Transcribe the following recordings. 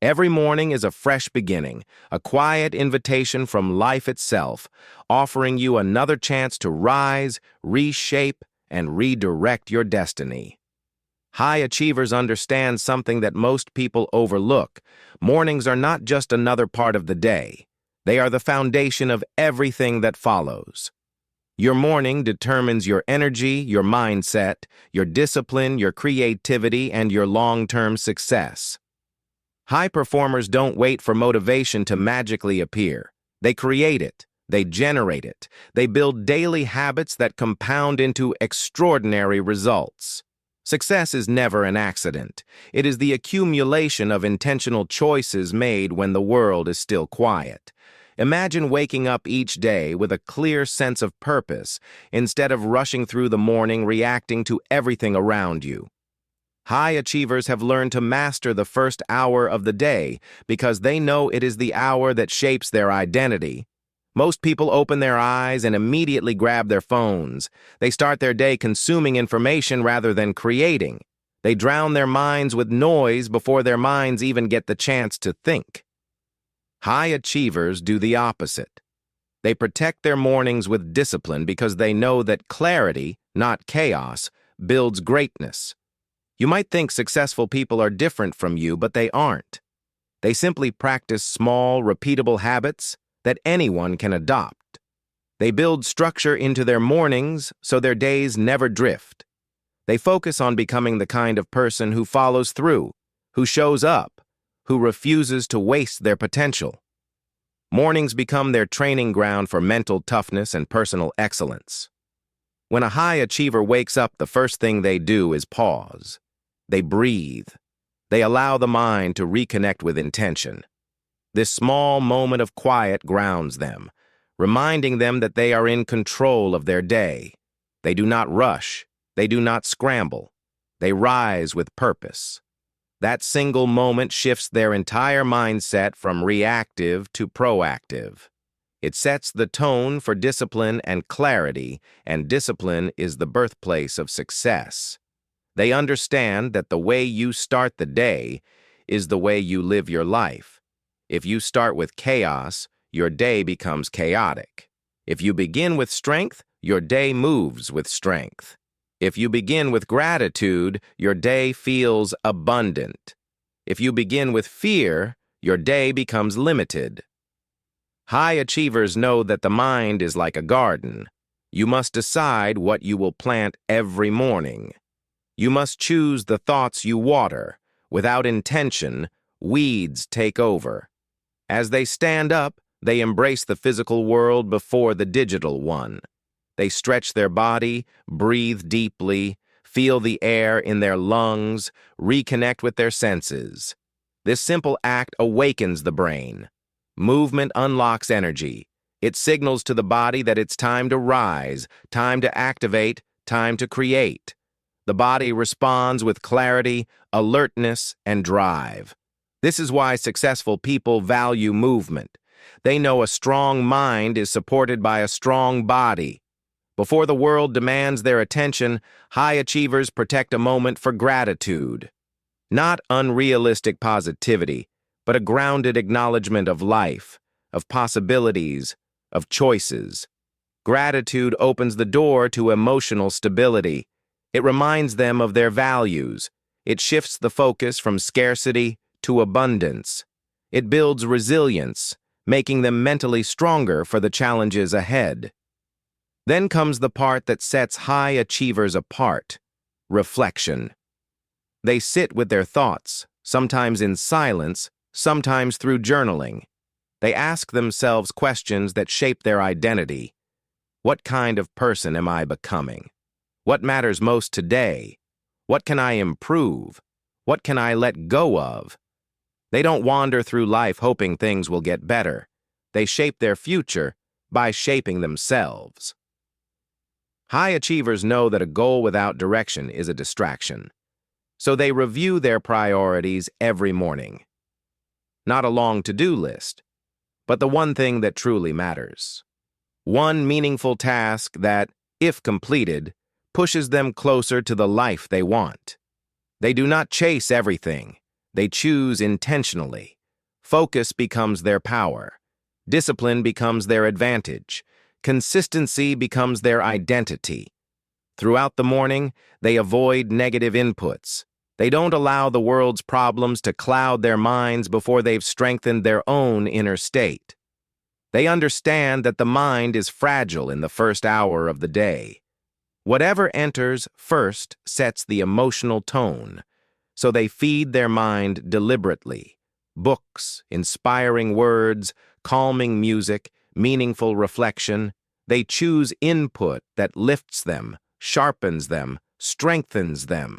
Every morning is a fresh beginning, a quiet invitation from life itself, offering you another chance to rise, reshape, and redirect your destiny. High achievers understand something that most people overlook. Mornings are not just another part of the day. They are the foundation of everything that follows. Your morning determines your energy, your mindset, your discipline, your creativity, and your long-term success. High performers don't wait for motivation to magically appear. They create it. They generate it. They build daily habits that compound into extraordinary results. Success is never an accident. It is the accumulation of intentional choices made when the world is still quiet. Imagine waking up each day with a clear sense of purpose instead of rushing through the morning reacting to everything around you. High achievers have learned to master the first hour of the day because they know it is the hour that shapes their identity. Most people open their eyes and immediately grab their phones. They start their day consuming information rather than creating. They drown their minds with noise before their minds even get the chance to think. High achievers do the opposite. They protect their mornings with discipline because they know that clarity, not chaos, builds greatness. You might think successful people are different from you, but they aren't. They simply practice small, repeatable habits that anyone can adopt. They build structure into their mornings so their days never drift. They focus on becoming the kind of person who follows through, who shows up, who refuses to waste their potential. Mornings become their training ground for mental toughness and personal excellence. When a high achiever wakes up, the first thing they do is pause. They breathe. They allow the mind to reconnect with intention. This small moment of quiet grounds them, reminding them that they are in control of their day. They do not rush. They do not scramble. They rise with purpose. That single moment shifts their entire mindset from reactive to proactive. It sets the tone for discipline and clarity, and discipline is the birthplace of success. They understand that the way you start the day is the way you live your life. If you start with chaos, your day becomes chaotic. If you begin with strength, your day moves with strength. If you begin with gratitude, your day feels abundant. If you begin with fear, your day becomes limited. High achievers know that the mind is like a garden. You must decide what you will plant every morning. You must choose the thoughts you water. Without intention, weeds take over. As they stand up, they embrace the physical world before the digital one. They stretch their body, breathe deeply, feel the air in their lungs, reconnect with their senses. This simple act awakens the brain. Movement unlocks energy. It signals to the body that it's time to rise, time to activate, time to create. The body responds with clarity, alertness, and drive. This is why successful people value movement. They know a strong mind is supported by a strong body. Before the world demands their attention, high achievers protect a moment for gratitude. Not unrealistic positivity, but a grounded acknowledgement of life, of possibilities, of choices. Gratitude opens the door to emotional stability. It reminds them of their values. It shifts the focus from scarcity to abundance. It builds resilience, making them mentally stronger for the challenges ahead. Then comes the part that sets high achievers apart: reflection. They sit with their thoughts, sometimes in silence, sometimes through journaling. They ask themselves questions that shape their identity. What kind of person am I becoming? What matters most today? What can I improve? What can I let go of? They don't wander through life hoping things will get better. They shape their future by shaping themselves. High achievers know that a goal without direction is a distraction. So they review their priorities every morning. Not a long to-do list, but the one thing that truly matters. One meaningful task that, if completed, pushes them closer to the life they want. They do not chase everything. They choose intentionally. Focus becomes their power. Discipline becomes their advantage. Consistency becomes their identity. Throughout the morning, they avoid negative inputs. They don't allow the world's problems to cloud their minds before they've strengthened their own inner state. They understand that the mind is fragile in the first hour of the day. Whatever enters first sets the emotional tone, so they feed their mind deliberately. Books, inspiring words, calming music, meaningful reflection. They choose input that lifts them, sharpens them, strengthens them.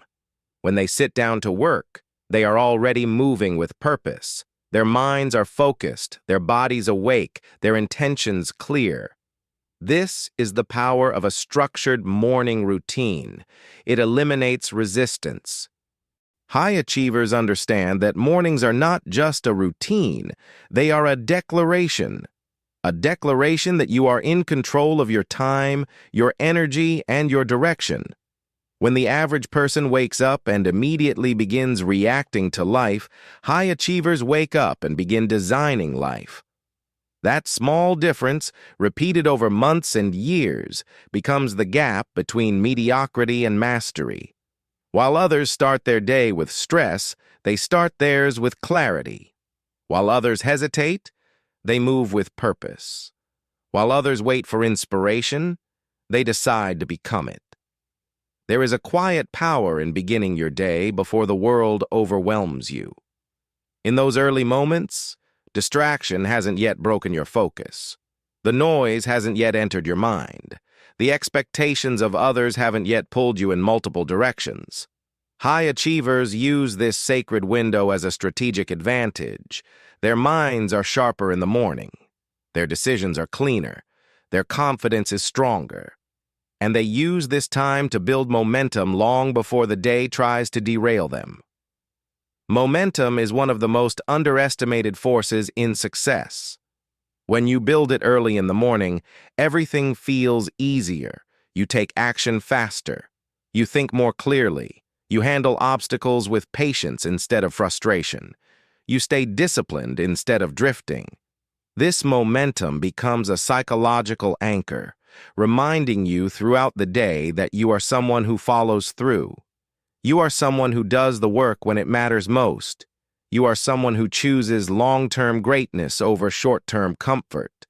When they sit down to work, they are already moving with purpose. Their minds are focused, their bodies awake, their intentions clear. This is the power of a structured morning routine. It eliminates resistance. High achievers understand that mornings are not just a routine, they are a declaration. A declaration that you are in control of your time, your energy, and your direction. When the average person wakes up and immediately begins reacting to life, high achievers wake up and begin designing life. That small difference, repeated over months and years, becomes the gap between mediocrity and mastery. While others start their day with stress, they start theirs with clarity. While others hesitate, they move with purpose. While others wait for inspiration, they decide to become it. There is a quiet power in beginning your day before the world overwhelms you. In those early moments, distraction hasn't yet broken your focus. The noise hasn't yet entered your mind. The expectations of others haven't yet pulled you in multiple directions. High achievers use this sacred window as a strategic advantage. Their minds are sharper in the morning. Their decisions are cleaner. Their confidence is stronger. And they use this time to build momentum long before the day tries to derail them. Momentum is one of the most underestimated forces in success. When you build it early in the morning, everything feels easier. You take action faster. You think more clearly. You handle obstacles with patience instead of frustration. You stay disciplined instead of drifting. This momentum becomes a psychological anchor, reminding you throughout the day that you are someone who follows through. You are someone who does the work when it matters most. You are someone who chooses long-term greatness over short-term comfort.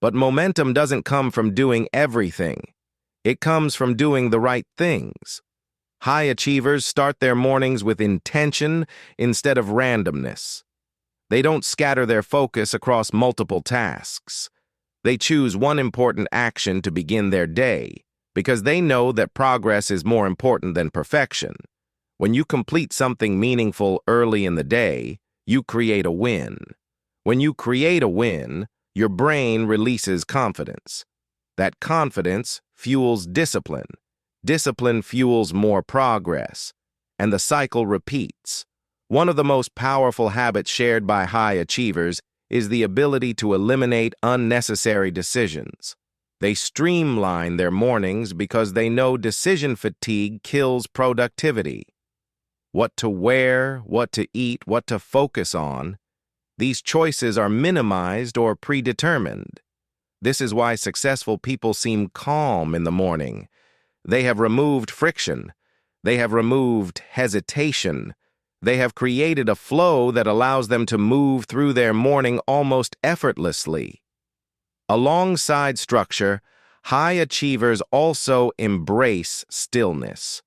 But momentum doesn't come from doing everything. It comes from doing the right things. High achievers start their mornings with intention instead of randomness. They don't scatter their focus across multiple tasks. They choose one important action to begin their day because they know that progress is more important than perfection. When you complete something meaningful early in the day, you create a win. When you create a win, your brain releases confidence. That confidence fuels discipline. Discipline fuels more progress, and the cycle repeats. One of the most powerful habits shared by high achievers is the ability to eliminate unnecessary decisions. They streamline their mornings because they know decision fatigue kills productivity. What to wear, what to eat, what to focus on, these choices are minimized or predetermined. This is why successful people seem calm in the morning. They have removed friction. They have removed hesitation. They have created a flow that allows them to move through their morning almost effortlessly. Alongside structure, high achievers also embrace stillness.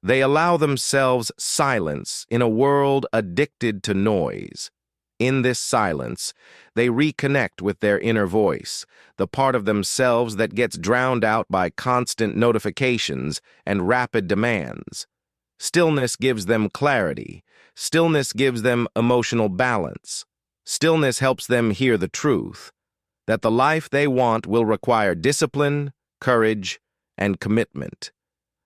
They allow themselves silence in a world addicted to noise. In this silence, they reconnect with their inner voice, the part of themselves that gets drowned out by constant notifications and rapid demands. Stillness gives them clarity. Stillness gives them emotional balance. Stillness helps them hear the truth, that the life they want will require discipline, courage, and commitment.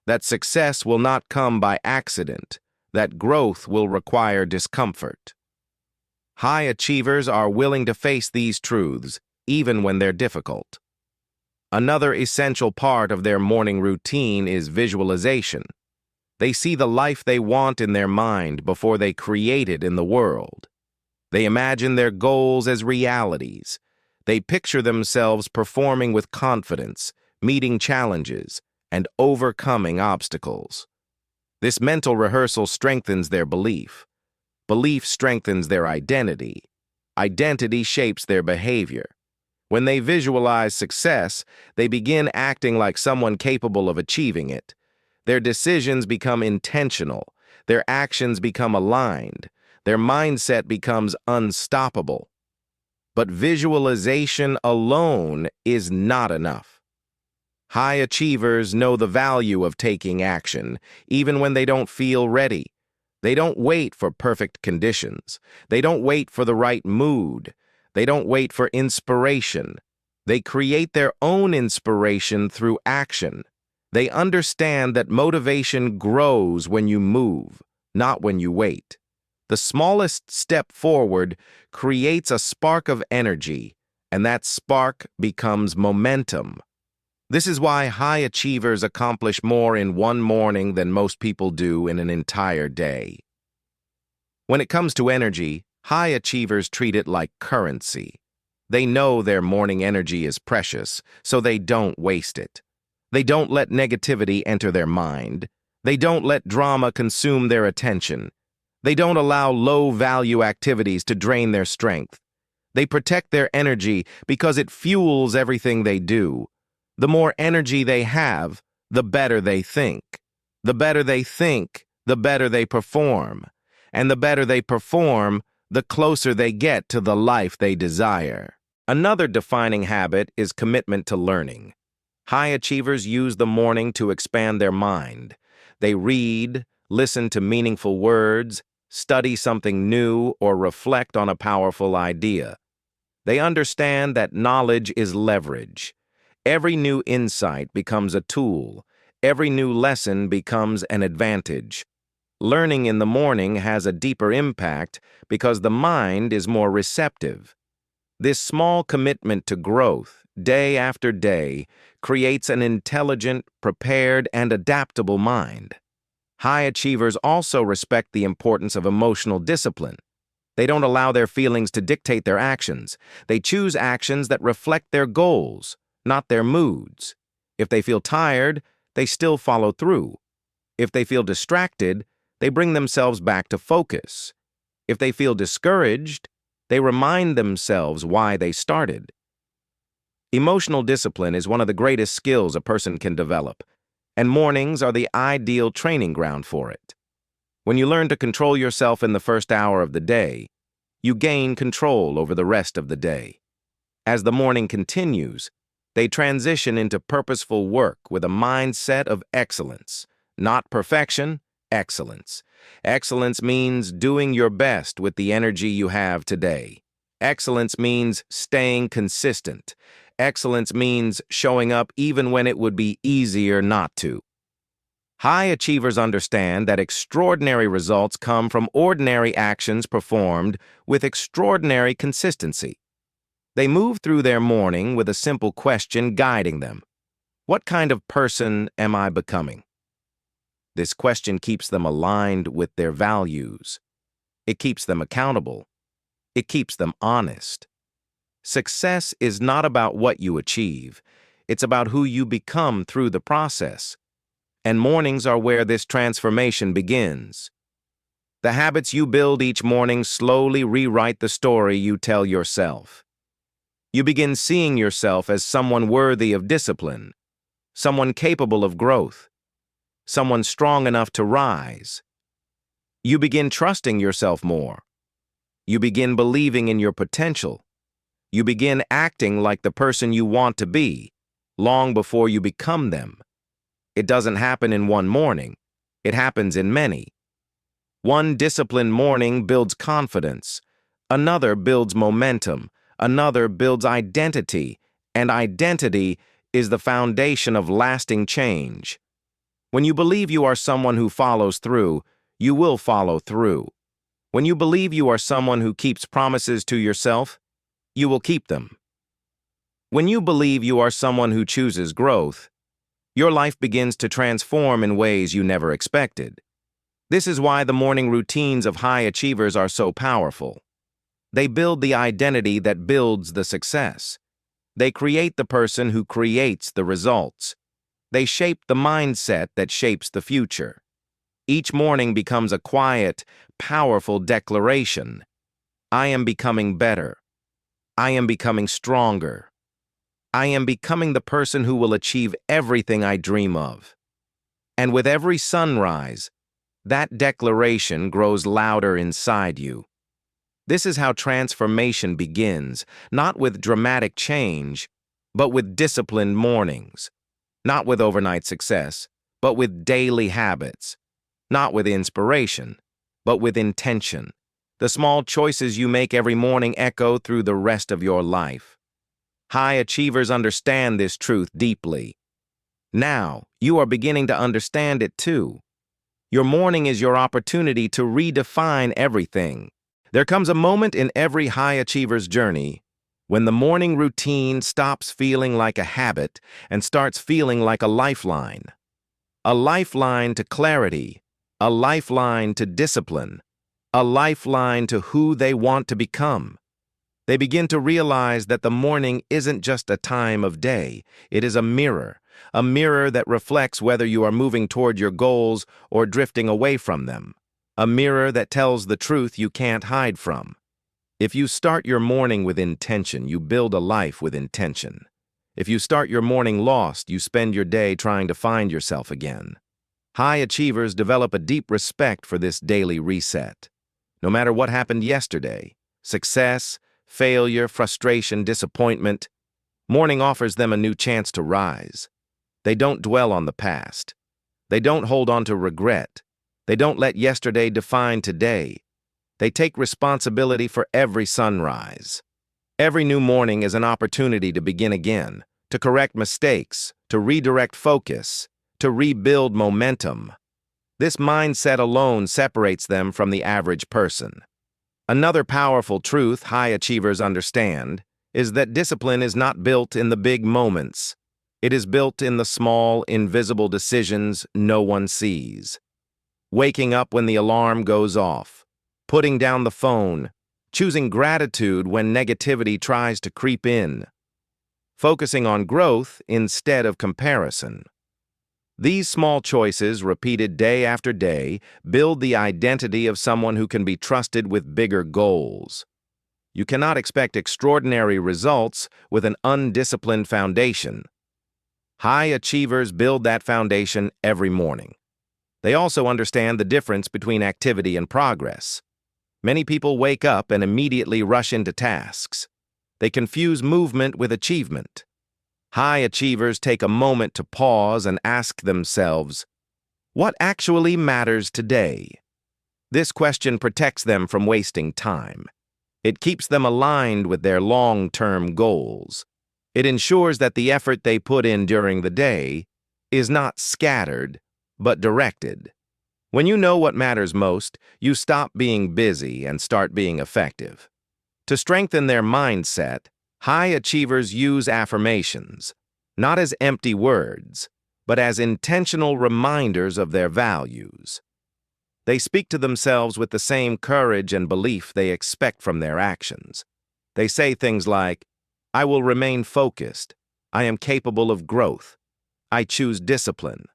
That success will not come by accident, that growth will require discomfort. High achievers are willing to face these truths, even when they're difficult. Another essential part of their morning routine is visualization. They see the life they want in their mind before they create it in the world. They imagine their goals as realities. They picture themselves performing with confidence, meeting challenges, and overcoming obstacles. This mental rehearsal strengthens their belief. Belief strengthens their identity. Identity shapes their behavior. When they visualize success, they begin acting like someone capable of achieving it. Their decisions become intentional. Their actions become aligned. Their mindset becomes unstoppable. But visualization alone is not enough. High achievers know the value of taking action, even when they don't feel ready. They don't wait for perfect conditions. They don't wait for the right mood. They don't wait for inspiration. They create their own inspiration through action. They understand that motivation grows when you move, not when you wait. The smallest step forward creates a spark of energy, and that spark becomes momentum. This is why high achievers accomplish more in one morning than most people do in an entire day. When it comes to energy, high achievers treat it like currency. They know their morning energy is precious, so they don't waste it. They don't let negativity enter their mind. They don't let drama consume their attention. They don't allow low-value activities to drain their strength. They protect their energy because it fuels everything they do. The more energy they have, the better they think. The better they think, the better they perform. And the better they perform, the closer they get to the life they desire. Another defining habit is commitment to learning. High achievers use the morning to expand their mind. They read, listen to meaningful words, study something new, or reflect on a powerful idea. They understand that knowledge is leverage. Every new insight becomes a tool. Every new lesson becomes an advantage. Learning in the morning has a deeper impact because the mind is more receptive. This small commitment to growth, day after day, creates an intelligent, prepared, and adaptable mind. High achievers also respect the importance of emotional discipline. They don't allow their feelings to dictate their actions. They choose actions that reflect their goals, not their moods. If they feel tired, they still follow through. If they feel distracted, they bring themselves back to focus. If they feel discouraged, they remind themselves why they started. Emotional discipline is one of the greatest skills a person can develop, and mornings are the ideal training ground for it. When you learn to control yourself in the first hour of the day, you gain control over the rest of the day. As the morning continues, they transition into purposeful work with a mindset of excellence. Not perfection, excellence. Excellence means doing your best with the energy you have today. Excellence means staying consistent. Excellence means showing up even when it would be easier not to. High achievers understand that extraordinary results come from ordinary actions performed with extraordinary consistency. They move through their morning with a simple question guiding them. What kind of person am I becoming? This question keeps them aligned with their values. It keeps them accountable. It keeps them honest. Success is not about what you achieve. It's about who you become through the process. And mornings are where this transformation begins. The habits you build each morning slowly rewrite the story you tell yourself. You begin seeing yourself as someone worthy of discipline, someone capable of growth, someone strong enough to rise. You begin trusting yourself more. You begin believing in your potential. You begin acting like the person you want to be, long before you become them. It doesn't happen in one morning. It happens in many. One disciplined morning builds confidence. Another builds momentum. Another builds identity. And identity is the foundation of lasting change. When you believe you are someone who follows through, you will follow through. When you believe you are someone who keeps promises to yourself, you will keep them. When you believe you are someone who chooses growth, your life begins to transform in ways you never expected. This is why the morning routines of high achievers are so powerful. They build the identity that builds the success. They create the person who creates the results. They shape the mindset that shapes the future. Each morning becomes a quiet, powerful declaration. I am becoming better. I am becoming stronger. I am becoming the person who will achieve everything I dream of. And with every sunrise, that declaration grows louder inside you. This is how transformation begins, not with dramatic change, but with disciplined mornings. Not with overnight success, but with daily habits. Not with inspiration, but with intention. The small choices you make every morning echo through the rest of your life. High achievers understand this truth deeply. Now, you are beginning to understand it too. Your morning is your opportunity to redefine everything. There comes a moment in every high achiever's journey when the morning routine stops feeling like a habit and starts feeling like a lifeline. A lifeline to clarity, a lifeline to discipline, a lifeline to who they want to become. They begin to realize that the morning isn't just a time of day, it is a mirror that reflects whether you are moving toward your goals or drifting away from them, a mirror that tells the truth you can't hide from. If you start your morning with intention, you build a life with intention. If you start your morning lost, you spend your day trying to find yourself again. High achievers develop a deep respect for this daily reset. No matter what happened yesterday, success, failure, frustration, disappointment, morning offers them a new chance to rise. They don't dwell on the past. They don't hold on to regret. They don't let yesterday define today. They take responsibility for every sunrise. Every new morning is an opportunity to begin again, to correct mistakes, to redirect focus, to rebuild momentum. This mindset alone separates them from the average person. Another powerful truth high achievers understand is that discipline is not built in the big moments. It is built in the small, invisible decisions no one sees. Waking up when the alarm goes off, putting down the phone, choosing gratitude when negativity tries to creep in, focusing on growth instead of comparison. These small choices, repeated day after day, build the identity of someone who can be trusted with bigger goals. You cannot expect extraordinary results with an undisciplined foundation. High achievers build that foundation every morning. They also understand the difference between activity and progress. Many people wake up and immediately rush into tasks. They confuse movement with achievement. High achievers take a moment to pause and ask themselves, what actually matters today? This question protects them from wasting time. It keeps them aligned with their long-term goals. It ensures that the effort they put in during the day is not scattered, but directed. When you know what matters most, you stop being busy and start being effective. To strengthen their mindset, high achievers use affirmations, not as empty words, but as intentional reminders of their values. They speak to themselves with the same courage and belief they expect from their actions. They say things like, I will remain focused. I am capable of growth. I choose discipline.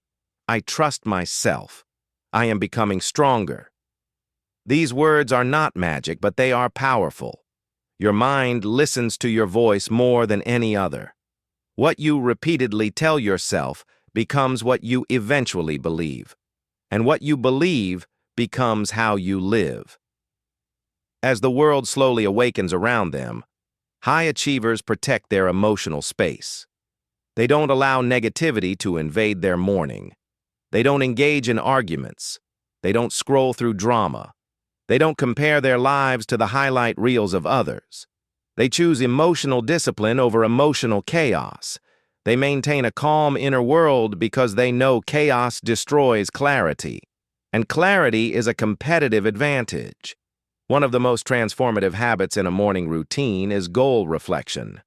I trust myself. I am becoming stronger. These words are not magic, but they are powerful. Your mind listens to your voice more than any other. What you repeatedly tell yourself becomes what you eventually believe, and what you believe becomes how you live. As the world slowly awakens around them, high achievers protect their emotional space. They don't allow negativity to invade their morning. They don't engage in arguments. They don't scroll through drama. They don't compare their lives to the highlight reels of others. They choose emotional discipline over emotional chaos. They maintain a calm inner world because they know chaos destroys clarity, and clarity is a competitive advantage. One of the most transformative habits in a morning routine is goal reflection.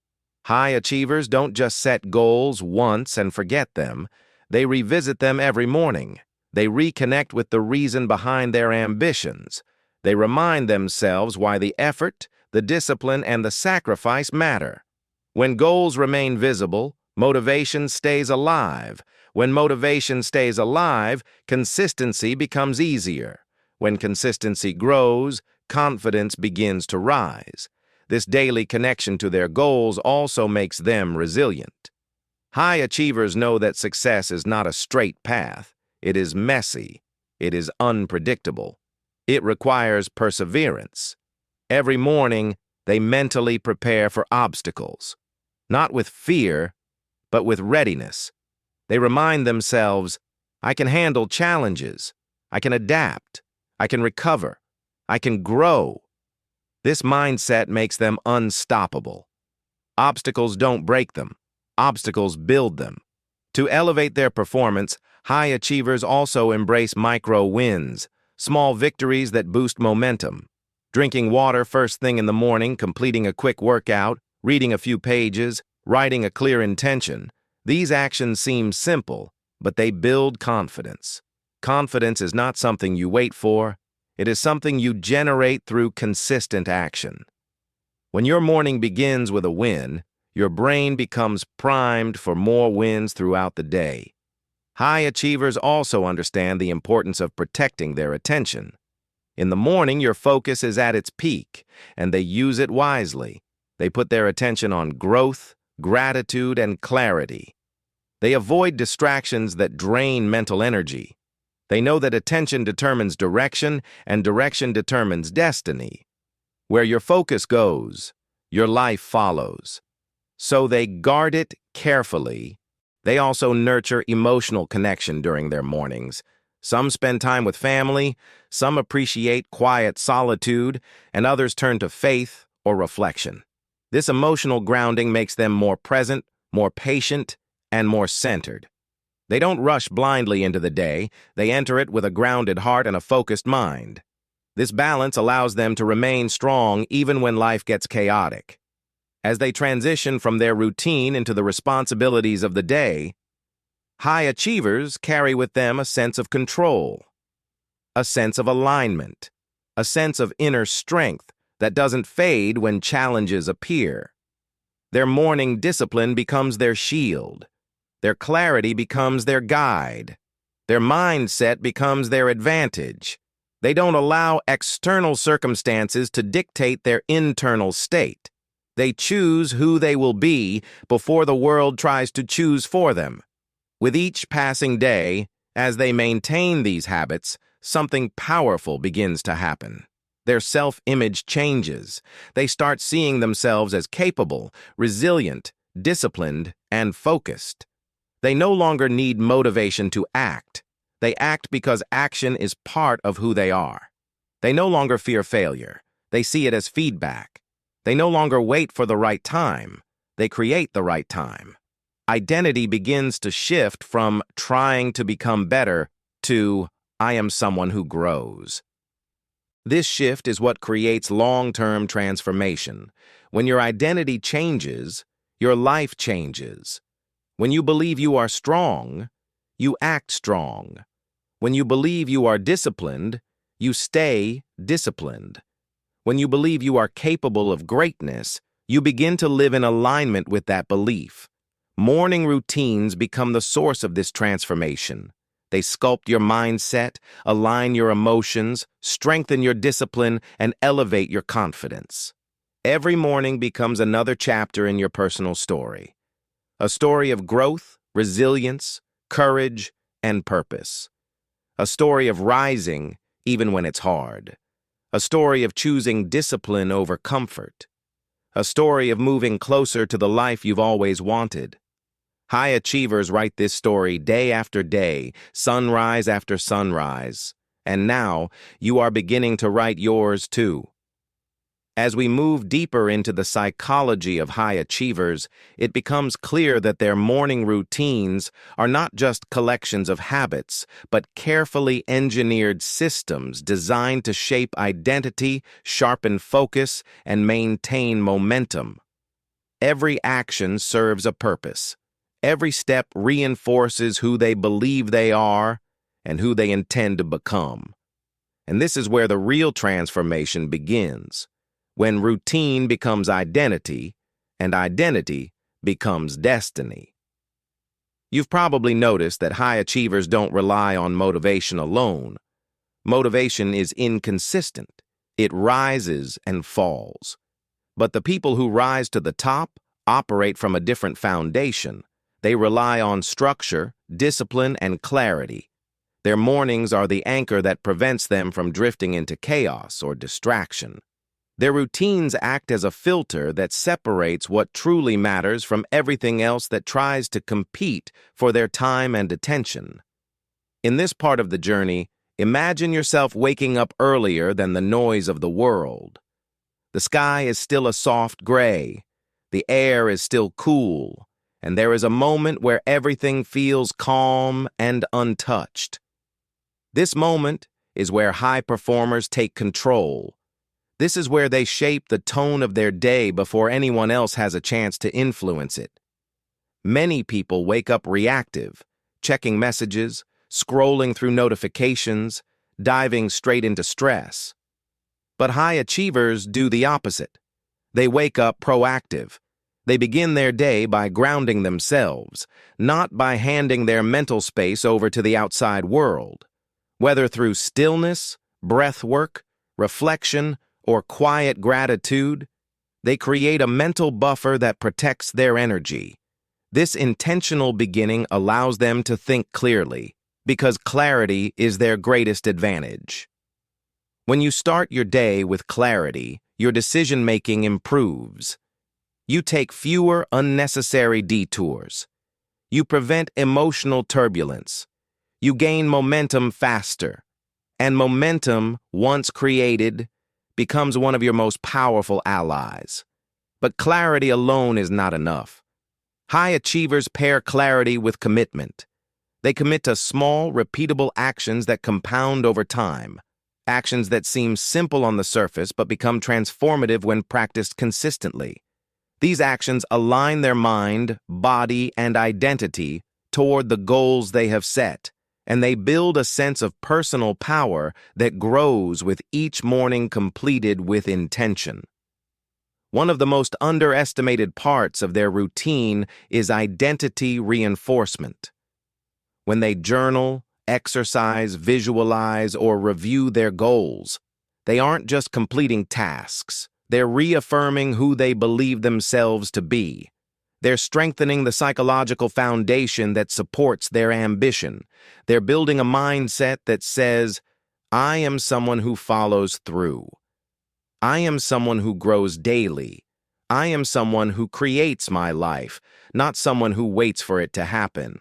High achievers don't just set goals once and forget them. They revisit them every morning. They reconnect with the reason behind their ambitions. They remind themselves why the effort, the discipline, and the sacrifice matter. When goals remain visible, motivation stays alive. When motivation stays alive, consistency becomes easier. When consistency grows, confidence begins to rise. This daily connection to their goals also makes them resilient. High achievers know that success is not a straight path. It is messy. It is unpredictable. It requires perseverance. Every morning, they mentally prepare for obstacles, not with fear, but with readiness. They remind themselves, I can handle challenges. I can adapt. I can recover. I can grow. This mindset makes them unstoppable. Obstacles don't break them. Obstacles build them. To elevate their performance, high achievers also embrace micro wins, small victories that boost momentum. Drinking water first thing in the morning, completing a quick workout, reading a few pages, writing a clear intention. These actions seem simple, but they build confidence. Confidence is not something you wait for. It is something you generate through consistent action. When your morning begins with a win, your brain becomes primed for more wins throughout the day. High achievers also understand the importance of protecting their attention. In the morning, your focus is at its peak, and they use it wisely. They put their attention on growth, gratitude, and clarity. They avoid distractions that drain mental energy. They know that attention determines direction, and direction determines destiny. Where your focus goes, your life follows. So they guard it carefully. They also nurture emotional connection during their mornings. Some spend time with family, some appreciate quiet solitude, and others turn to faith or reflection. This emotional grounding makes them more present, more patient, and more centered. They don't rush blindly into the day. They enter it with a grounded heart and a focused mind. This balance allows them to remain strong even when life gets chaotic. As they transition from their routine into the responsibilities of the day, high achievers carry with them a sense of control, a sense of alignment, a sense of inner strength that doesn't fade when challenges appear. Their morning discipline becomes their shield. Their clarity becomes their guide. Their mindset becomes their advantage. They don't allow external circumstances to dictate their internal state. They choose who they will be before the world tries to choose for them. With each passing day, as they maintain these habits, something powerful begins to happen. Their self-image changes. They start seeing themselves as capable, resilient, disciplined, and focused. They no longer need motivation to act. They act because action is part of who they are. They no longer fear failure. They see it as feedback. They no longer wait for the right time. They create the right time. Identity begins to shift from trying to become better to I am someone who grows. This shift is what creates long-term transformation. When your identity changes, your life changes. When you believe you are strong, you act strong. When you believe you are disciplined, you stay disciplined. When you believe you are capable of greatness, you begin to live in alignment with that belief. Morning routines become the source of this transformation. They sculpt your mindset, align your emotions, strengthen your discipline, and elevate your confidence. Every morning becomes another chapter in your personal story. A story of growth, resilience, courage, and purpose. A story of rising even when it's hard. A story of choosing discipline over comfort. A story of moving closer to the life you've always wanted. High achievers write this story day after day, sunrise after sunrise. And now, you are beginning to write yours too. As we move deeper into the psychology of high achievers, it becomes clear that their morning routines are not just collections of habits, but carefully engineered systems designed to shape identity, sharpen focus, and maintain momentum. Every action serves a purpose. Every step reinforces who they believe they are and who they intend to become. And this is where the real transformation begins, when routine becomes identity and identity becomes destiny. You've probably noticed that high achievers don't rely on motivation alone. Motivation is inconsistent. It rises and falls. But the people who rise to the top operate from a different foundation. They rely on structure, discipline, and clarity. Their mornings are the anchor that prevents them from drifting into chaos or distraction. Their routines act as a filter that separates what truly matters from everything else that tries to compete for their time and attention. In this part of the journey, imagine yourself waking up earlier than the noise of the world. The sky is still a soft gray, the air is still cool, and there is a moment where everything feels calm and untouched. This moment is where high performers take control. This is where they shape the tone of their day before anyone else has a chance to influence it. Many people wake up reactive, checking messages, scrolling through notifications, diving straight into stress. But high achievers do the opposite. They wake up proactive. They begin their day by grounding themselves, not by handing their mental space over to the outside world. Whether through stillness, breath work, reflection, or quiet gratitude, they create a mental buffer that protects their energy. This intentional beginning allows them to think clearly, because clarity is their greatest advantage. When you start your day with clarity, your decision-making improves. You take fewer unnecessary detours. You prevent emotional turbulence. You gain momentum faster. And momentum, once created, becomes one of your most powerful allies. But clarity alone is not enough. High achievers pair clarity with commitment. They commit to small, repeatable actions that compound over time, actions that seem simple on the surface but become transformative when practiced consistently. These actions align their mind, body, and identity toward the goals they have set, and they build a sense of personal power that grows with each morning completed with intention. One of the most underestimated parts of their routine is identity reinforcement. When they journal, exercise, visualize, or review their goals, they aren't just completing tasks. They're reaffirming who they believe themselves to be. They're strengthening the psychological foundation that supports their ambition. They're building a mindset that says, I am someone who follows through. I am someone who grows daily. I am someone who creates my life, not someone who waits for it to happen.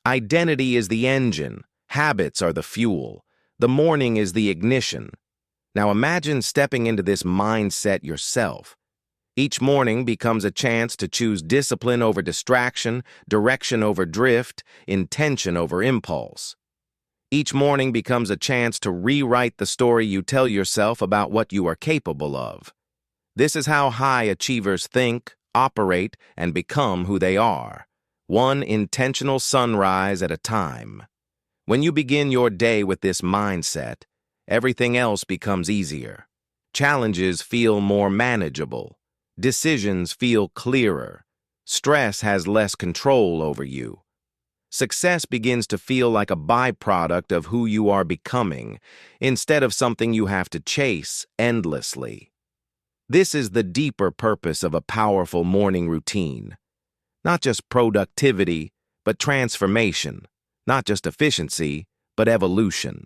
Identity is the engine. Habits are the fuel. The morning is the ignition. Now imagine stepping into this mindset yourself. Each morning becomes a chance to choose discipline over distraction, direction over drift, intention over impulse. Each morning becomes a chance to rewrite the story you tell yourself about what you are capable of. This is how high achievers think, operate, and become who they are, one intentional sunrise at a time. When you begin your day with this mindset, everything else becomes easier. Challenges feel more manageable. Decisions feel clearer. Stress has less control over you. Success begins to feel like a byproduct of who you are becoming, instead of something you have to chase endlessly. This is the deeper purpose of a powerful morning routine. Not just productivity, but transformation. Not just efficiency, but evolution.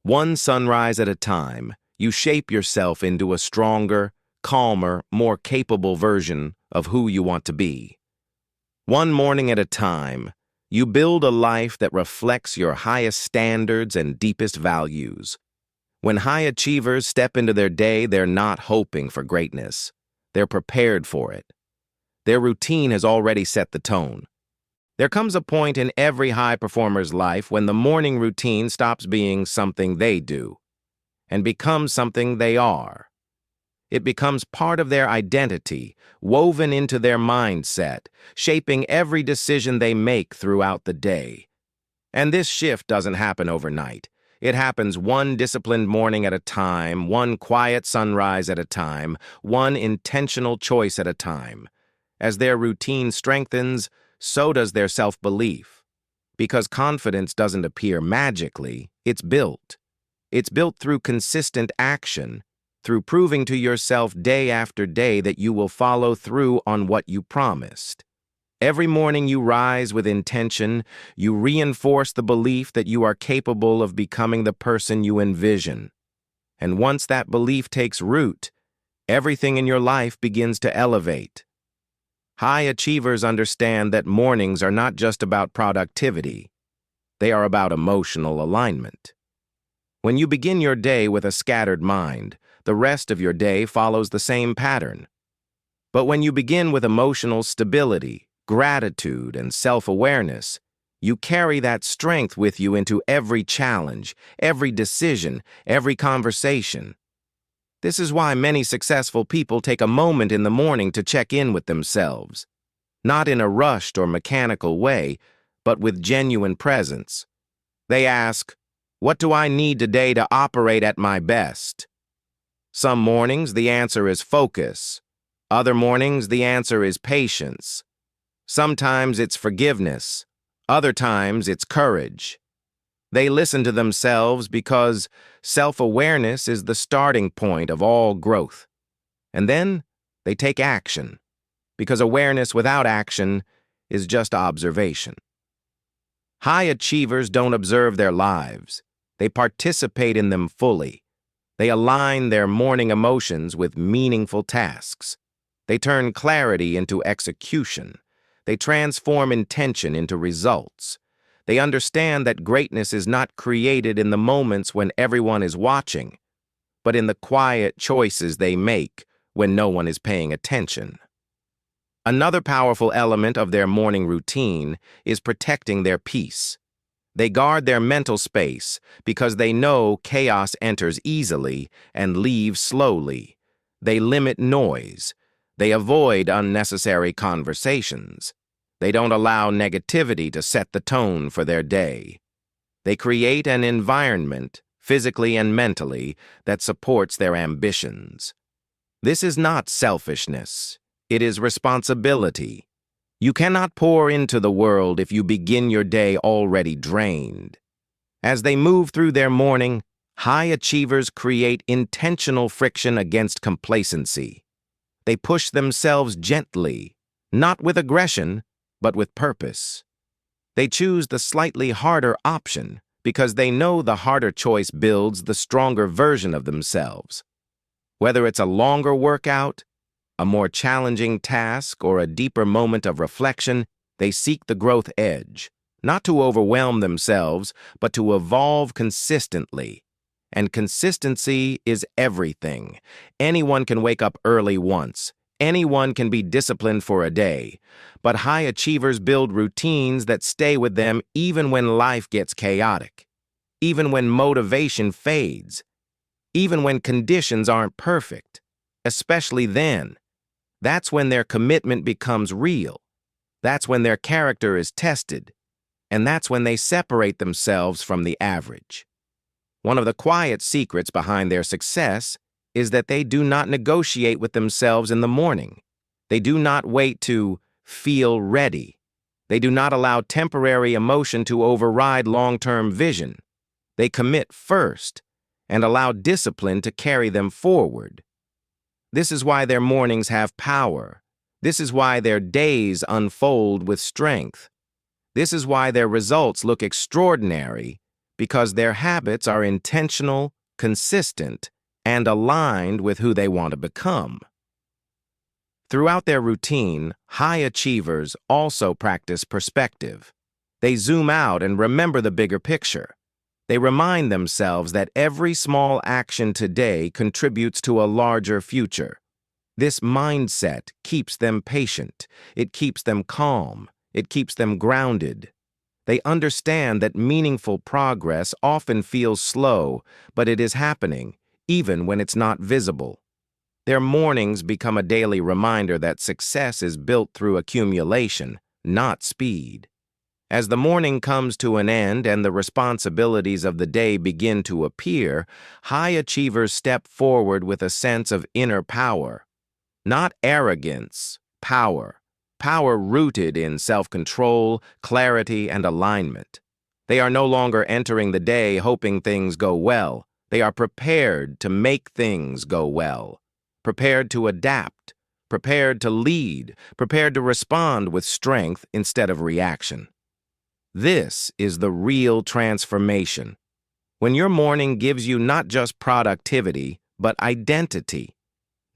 One sunrise at a time, you shape yourself into a stronger, calmer, more capable version of who you want to be. One morning at a time, you build a life that reflects your highest standards and deepest values. When high achievers step into their day, they're not hoping for greatness. They're prepared for it. Their routine has already set the tone. There comes a point in every high performer's life when the morning routine stops being something they do and becomes something they are. It becomes part of their identity, woven into their mindset, shaping every decision they make throughout the day. And this shift doesn't happen overnight. It happens one disciplined morning at a time, one quiet sunrise at a time, one intentional choice at a time. As their routine strengthens, so does their self-belief. Because confidence doesn't appear magically, it's built. It's built through consistent action, through proving to yourself day after day that you will follow through on what you promised. Every morning you rise with intention, you reinforce the belief that you are capable of becoming the person you envision. And once that belief takes root, everything in your life begins to elevate. High achievers understand that mornings are not just about productivity. They are about emotional alignment. When you begin your day with a scattered mind, the rest of your day follows the same pattern. But when you begin with emotional stability, gratitude, and self-awareness, you carry that strength with you into every challenge, every decision, every conversation. This is why many successful people take a moment in the morning to check in with themselves, not in a rushed or mechanical way, but with genuine presence. They ask, "What do I need today to operate at my best?" Some mornings the answer is focus. Other mornings the answer is patience. Sometimes it's forgiveness. Other times it's courage. They listen to themselves because self-awareness is the starting point of all growth. And then they take action, because awareness without action is just observation. High achievers don't observe their lives. They participate in them fully. They align their morning emotions with meaningful tasks. They turn clarity into execution. They transform intention into results. They understand that greatness is not created in the moments when everyone is watching, but in the quiet choices they make when no one is paying attention. Another powerful element of their morning routine is protecting their peace. They guard their mental space because they know chaos enters easily and leaves slowly. They limit noise. They avoid unnecessary conversations. They don't allow negativity to set the tone for their day. They create an environment, physically and mentally, that supports their ambitions. This is not selfishness. It is responsibility. You cannot pour into the world if you begin your day already drained. As they move through their morning, high achievers create intentional friction against complacency. They push themselves gently, not with aggression, but with purpose. They choose the slightly harder option because they know the harder choice builds the stronger version of themselves. Whether it's a longer workout, a more challenging task, or a deeper moment of reflection, they seek the growth edge, not to overwhelm themselves, but to evolve consistently. And consistency is everything. Anyone can wake up early once. Anyone can be disciplined for a day. But high achievers build routines that stay with them even when life gets chaotic, even when motivation fades, even when conditions aren't perfect. Especially then. That's when their commitment becomes real. That's when their character is tested. And that's when they separate themselves from the average. One of the quiet secrets behind their success is that they do not negotiate with themselves in the morning. They do not wait to feel ready. They do not allow temporary emotion to override long-term vision. They commit first and allow discipline to carry them forward. This is why their mornings have power. This is why their days unfold with strength. This is why their results look extraordinary, because their habits are intentional, consistent, and aligned with who they want to become. Throughout their routine, high achievers also practice perspective. They zoom out and remember the bigger picture. They remind themselves that every small action today contributes to a larger future. This mindset keeps them patient. It keeps them calm. It keeps them grounded. They understand that meaningful progress often feels slow, but it is happening, even when it's not visible. Their mornings become a daily reminder that success is built through accumulation, not speed. As the morning comes to an end and the responsibilities of the day begin to appear, high achievers step forward with a sense of inner power. Not arrogance, power. Power rooted in self-control, clarity, and alignment. They are no longer entering the day hoping things go well. They are prepared to make things go well. Prepared to adapt. Prepared to lead. Prepared to respond with strength instead of reaction. This is the real transformation. When your morning gives you not just productivity, but identity.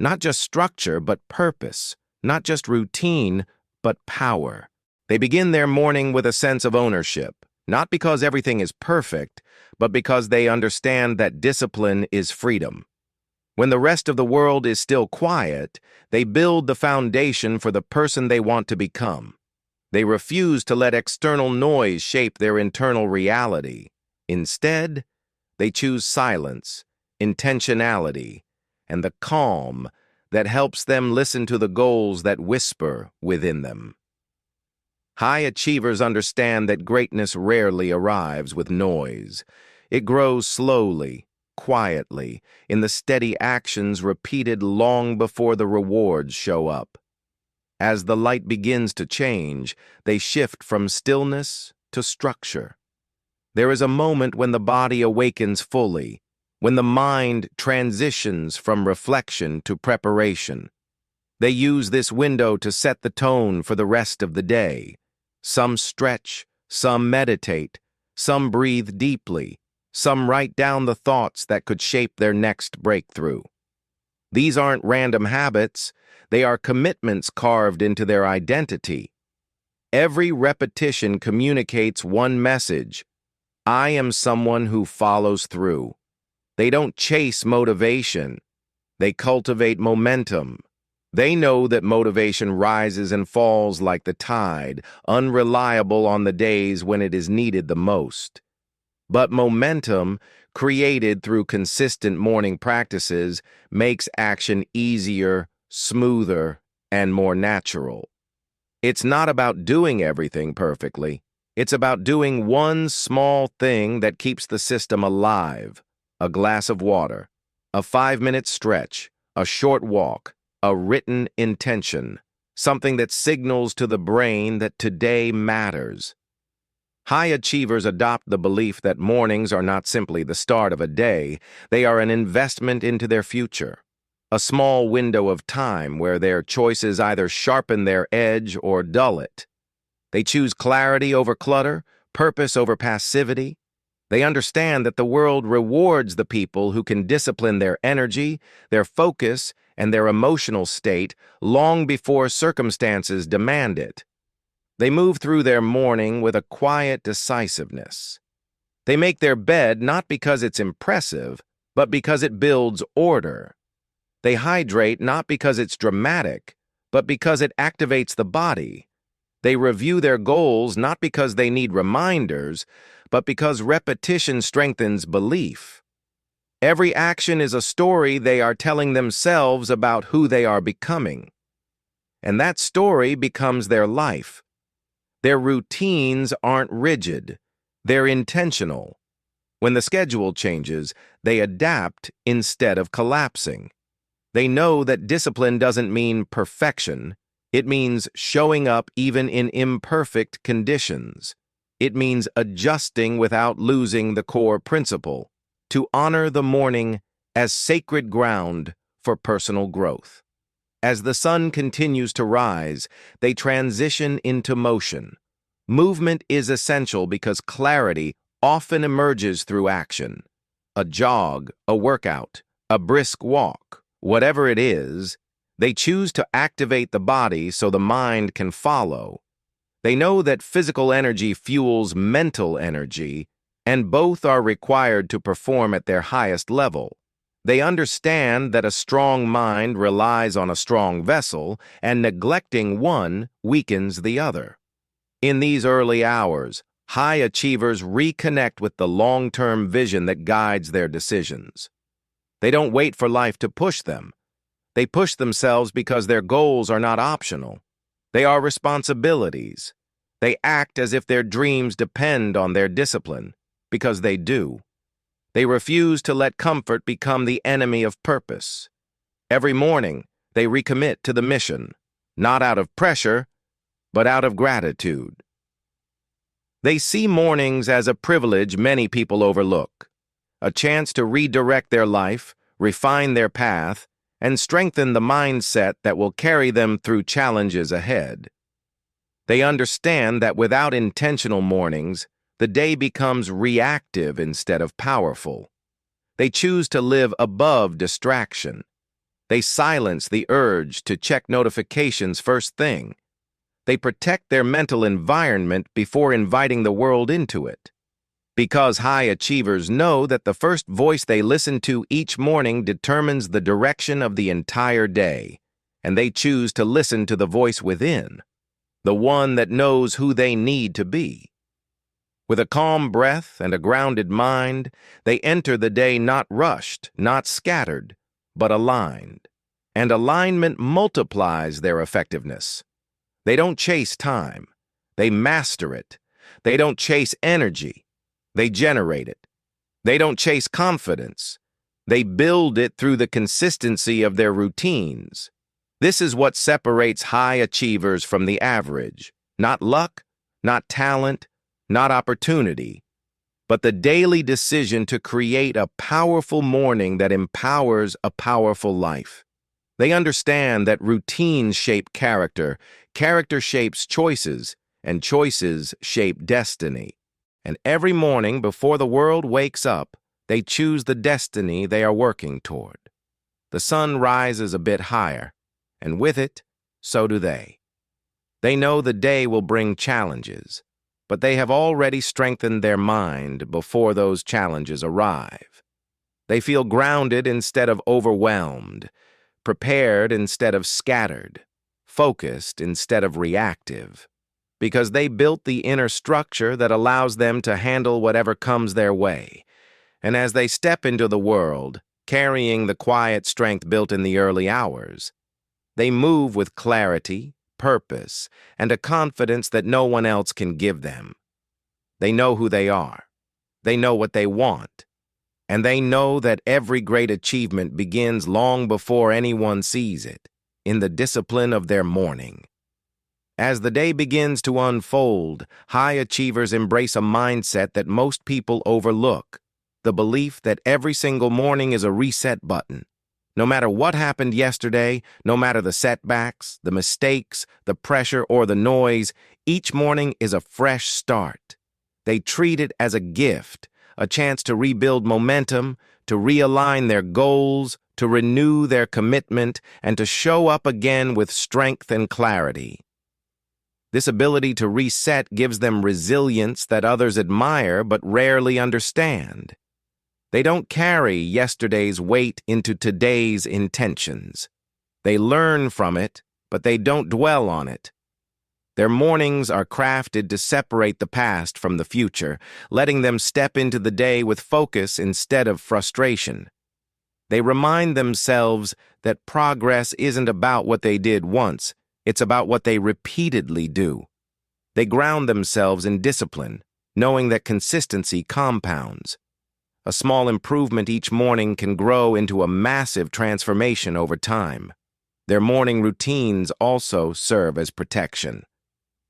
Not just structure, but purpose. Not just routine, but power. They begin their morning with a sense of ownership, not because everything is perfect, but because they understand that discipline is freedom. When the rest of the world is still quiet, they build the foundation for the person they want to become. They refuse to let external noise shape their internal reality. Instead, they choose silence, intentionality, and the calm that helps them listen to the goals that whisper within them. High achievers understand that greatness rarely arrives with noise. It grows slowly, quietly, in the steady actions repeated long before the rewards show up. As the light begins to change, they shift from stillness to structure. There is a moment when the body awakens fully, when the mind transitions from reflection to preparation. They use this window to set the tone for the rest of the day. Some stretch, some meditate, some breathe deeply, some write down the thoughts that could shape their next breakthrough. These aren't random habits, they are commitments carved into their identity. Every repetition communicates one message: I am someone who follows through. They don't chase motivation, they cultivate momentum. They know that motivation rises and falls like the tide, unreliable on the days when it is needed the most. But momentum, created through consistent morning practices, makes action easier, smoother, and more natural. It's not about doing everything perfectly. It's about doing one small thing that keeps the system alive. A glass of water, a 5-minute stretch, a short walk, a written intention, something that signals to the brain that today matters. High achievers adopt the belief that mornings are not simply the start of a day, they are an investment into their future. A small window of time where their choices either sharpen their edge or dull it. They choose clarity over clutter, purpose over passivity. They understand that the world rewards the people who can discipline their energy, their focus, and their emotional state long before circumstances demand it. They move through their morning with a quiet decisiveness. They make their bed not because it's impressive, but because it builds order. They hydrate not because it's dramatic, but because it activates the body. They review their goals not because they need reminders, but because repetition strengthens belief. Every action is a story they are telling themselves about who they are becoming. And that story becomes their life. Their routines aren't rigid. They're intentional. When the schedule changes, they adapt instead of collapsing. They know that discipline doesn't mean perfection. It means showing up even in imperfect conditions. It means adjusting without losing the core principle, to honor the morning as sacred ground for personal growth. As the sun continues to rise, they transition into motion. Movement is essential because clarity often emerges through action. A jog, a workout, a brisk walk, whatever it is, they choose to activate the body so the mind can follow. They know that physical energy fuels mental energy, and both are required to perform at their highest level. They understand that a strong mind relies on a strong vessel, and neglecting one weakens the other. In these early hours, high achievers reconnect with the long-term vision that guides their decisions. They don't wait for life to push them. They push themselves because their goals are not optional. They are responsibilities. They act as if their dreams depend on their discipline, because they do. They refuse to let comfort become the enemy of purpose. Every morning, they recommit to the mission, not out of pressure, but out of gratitude. They see mornings as a privilege many people overlook, a chance to redirect their life, refine their path, and strengthen the mindset that will carry them through challenges ahead. They understand that without intentional mornings, the day becomes reactive instead of powerful. They choose to live above distraction. They silence the urge to check notifications first thing. They protect their mental environment before inviting the world into it. Because high achievers know that the first voice they listen to each morning determines the direction of the entire day, and they choose to listen to the voice within, the one that knows who they need to be. With a calm breath and a grounded mind, they enter the day not rushed, not scattered, but aligned. And alignment multiplies their effectiveness. They don't chase time. They master it. They don't chase energy. They generate it. They don't chase confidence. They build it through the consistency of their routines. This is what separates high achievers from the average. Not luck, not talent, not opportunity, but the daily decision to create a powerful morning that empowers a powerful life. They understand that routines shape character, character shapes choices, and choices shape destiny. And every morning before the world wakes up, they choose the destiny they are working toward. The sun rises a bit higher, and with it, so do they. They know the day will bring challenges, but they have already strengthened their mind before those challenges arrive. They feel grounded instead of overwhelmed, prepared instead of scattered, focused instead of reactive, because they built the inner structure that allows them to handle whatever comes their way. And as they step into the world, carrying the quiet strength built in the early hours, they move with clarity, purpose, and a confidence that no one else can give them. They know who they are. They know what they want. And they know that every great achievement begins long before anyone sees it, in the discipline of their morning. As the day begins to unfold, high achievers embrace a mindset that most people overlook, the belief that every single morning is a reset button. No matter what happened yesterday, no matter the setbacks, the mistakes, the pressure, or the noise, each morning is a fresh start. They treat it as a gift, a chance to rebuild momentum, to realign their goals, to renew their commitment, and to show up again with strength and clarity. This ability to reset gives them resilience that others admire but rarely understand. They don't carry yesterday's weight into today's intentions. They learn from it, but they don't dwell on it. Their mornings are crafted to separate the past from the future, letting them step into the day with focus instead of frustration. They remind themselves that progress isn't about what they did once, it's about what they repeatedly do. They ground themselves in discipline, knowing that consistency compounds. A small improvement each morning can grow into a massive transformation over time. Their morning routines also serve as protection.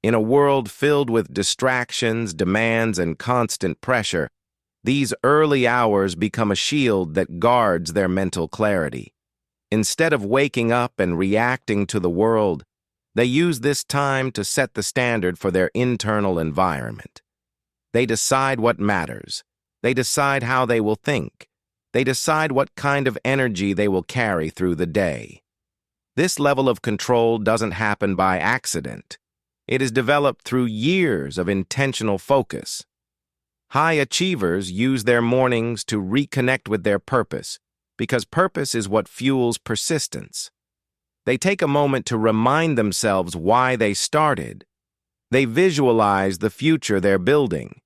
In a world filled with distractions, demands, and constant pressure, these early hours become a shield that guards their mental clarity. Instead of waking up and reacting to the world, they use this time to set the standard for their internal environment. They decide what matters. They decide how they will think. They decide what kind of energy they will carry through the day. This level of control doesn't happen by accident. It is developed through years of intentional focus. High achievers use their mornings to reconnect with their purpose, because purpose is what fuels persistence. They take a moment to remind themselves why they started. They visualize the future they're building.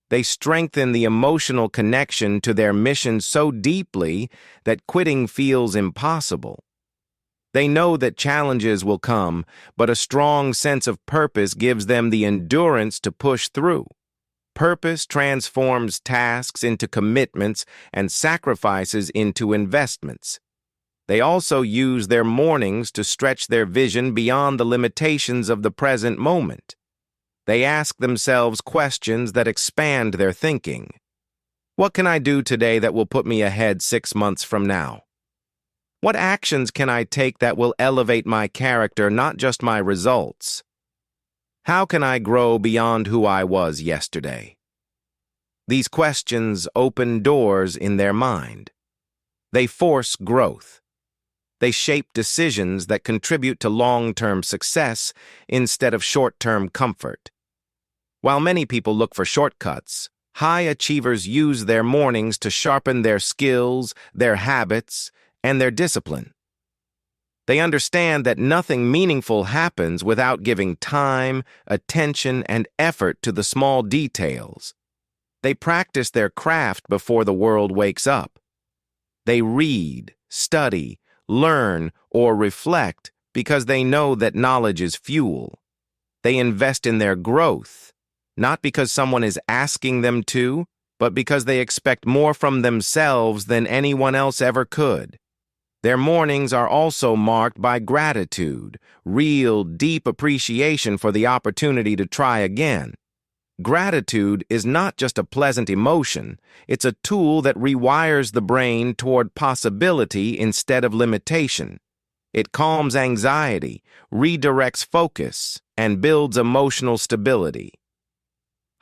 They strengthen the emotional connection to their mission so deeply that quitting feels impossible. They know that challenges will come, but a strong sense of purpose gives them the endurance to push through. Purpose transforms tasks into commitments and sacrifices into investments. They also use their mornings to stretch their vision beyond the limitations of the present moment. They ask themselves questions that expand their thinking. What can I do today that will put me ahead 6 months from now? What actions can I take that will elevate my character, not just my results? How can I grow beyond who I was yesterday? These questions open doors in their mind. They force growth. They shape decisions that contribute to long-term success instead of short-term comfort. While many people look for shortcuts, high achievers use their mornings to sharpen their skills, their habits, and their discipline. They understand that nothing meaningful happens without giving time, attention, and effort to the small details. They practice their craft before the world wakes up. They read, study, learn, or reflect because they know that knowledge is fuel. They invest in their growth, not because someone is asking them to, but because they expect more from themselves than anyone else ever could. Their mornings are also marked by gratitude, real, deep appreciation for the opportunity to try again. Gratitude is not just a pleasant emotion, it's a tool that rewires the brain toward possibility instead of limitation. It calms anxiety, redirects focus, and builds emotional stability.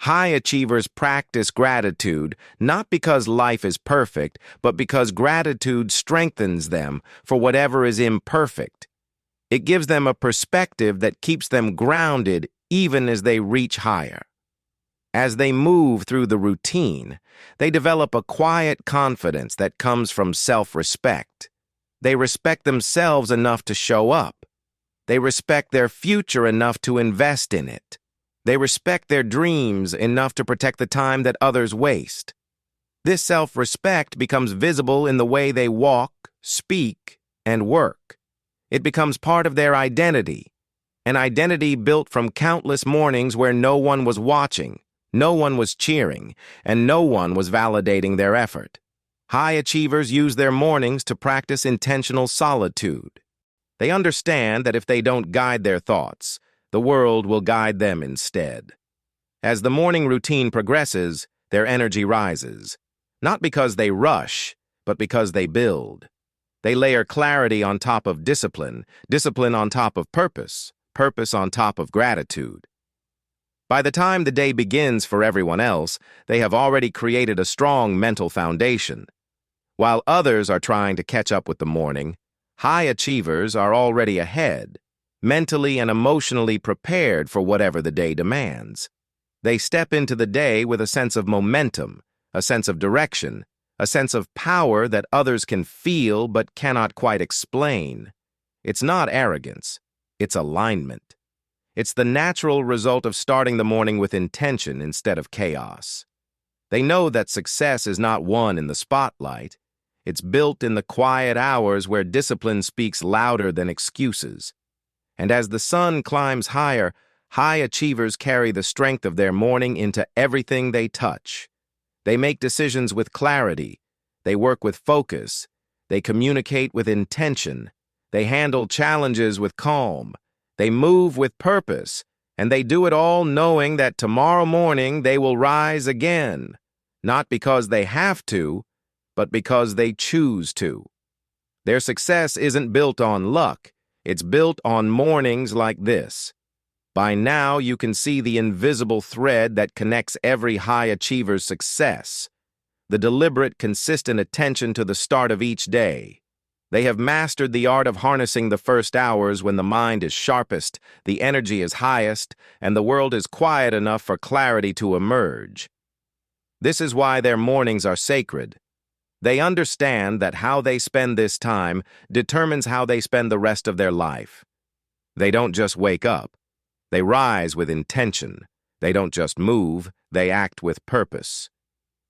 High achievers practice gratitude not because life is perfect, but because gratitude strengthens them for whatever is imperfect. It gives them a perspective that keeps them grounded even as they reach higher. As they move through the routine, they develop a quiet confidence that comes from self-respect. They respect themselves enough to show up. They respect their future enough to invest in it. They respect their dreams enough to protect the time that others waste. This self-respect becomes visible in the way they walk, speak, and work. It becomes part of their identity, an identity built from countless mornings where no one was watching, no one was cheering, and no one was validating their effort. High achievers use their mornings to practice intentional solitude. They understand that if they don't guide their thoughts, the world will guide them instead. As the morning routine progresses, their energy rises, not because they rush, but because they build. They layer clarity on top of discipline, discipline on top of purpose, purpose on top of gratitude. By the time the day begins for everyone else, they have already created a strong mental foundation. While others are trying to catch up with the morning, high achievers are already ahead, mentally and emotionally prepared for whatever the day demands. They step into the day with a sense of momentum, a sense of direction, a sense of power that others can feel but cannot quite explain. It's not arrogance, it's alignment. It's the natural result of starting the morning with intention instead of chaos. They know that success is not won in the spotlight. It's built in the quiet hours where discipline speaks louder than excuses. And as the sun climbs higher, high achievers carry the strength of their morning into everything they touch. They make decisions with clarity. They work with focus. They communicate with intention. They handle challenges with calm. They move with purpose, and they do it all knowing that tomorrow morning they will rise again, not because they have to, but because they choose to. Their success isn't built on luck, it's built on mornings like this. By now, you can see the invisible thread that connects every high achiever's success, the deliberate, consistent attention to the start of each day. They have mastered the art of harnessing the first hours when the mind is sharpest, the energy is highest, and the world is quiet enough for clarity to emerge. This is why their mornings are sacred. They understand that how they spend this time determines how they spend the rest of their life. They don't just wake up. They rise with intention. They don't just move, they act with purpose.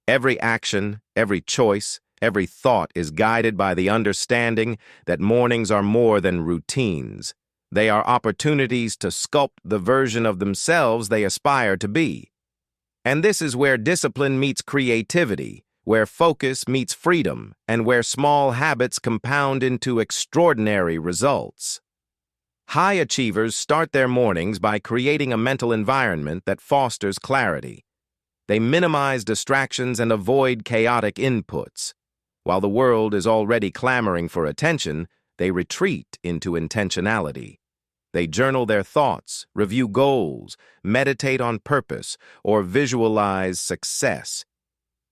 Every action, every choice, Every thought is guided by the understanding that mornings are more than routines. They are opportunities to sculpt the version of themselves they aspire to be. And this is where discipline meets creativity, where focus meets freedom, and where small habits compound into extraordinary results. High achievers start their mornings by creating a mental environment that fosters clarity. They minimize distractions and avoid chaotic inputs. While the world is already clamoring for attention, they retreat into intentionality. They journal their thoughts, review goals, meditate on purpose, or visualize success.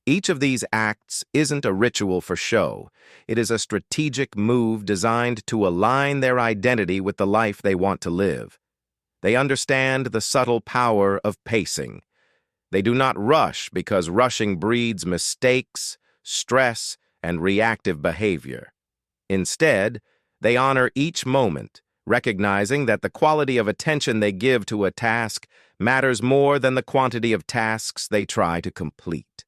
Each of these acts isn't a ritual for show. It is a strategic move designed to align their identity with the life they want to live. They understand the subtle power of pacing. They do not rush because rushing breeds mistakes, stress, and reactive behavior. Instead, they honor each moment, recognizing that the quality of attention they give to a task matters more than the quantity of tasks they try to complete.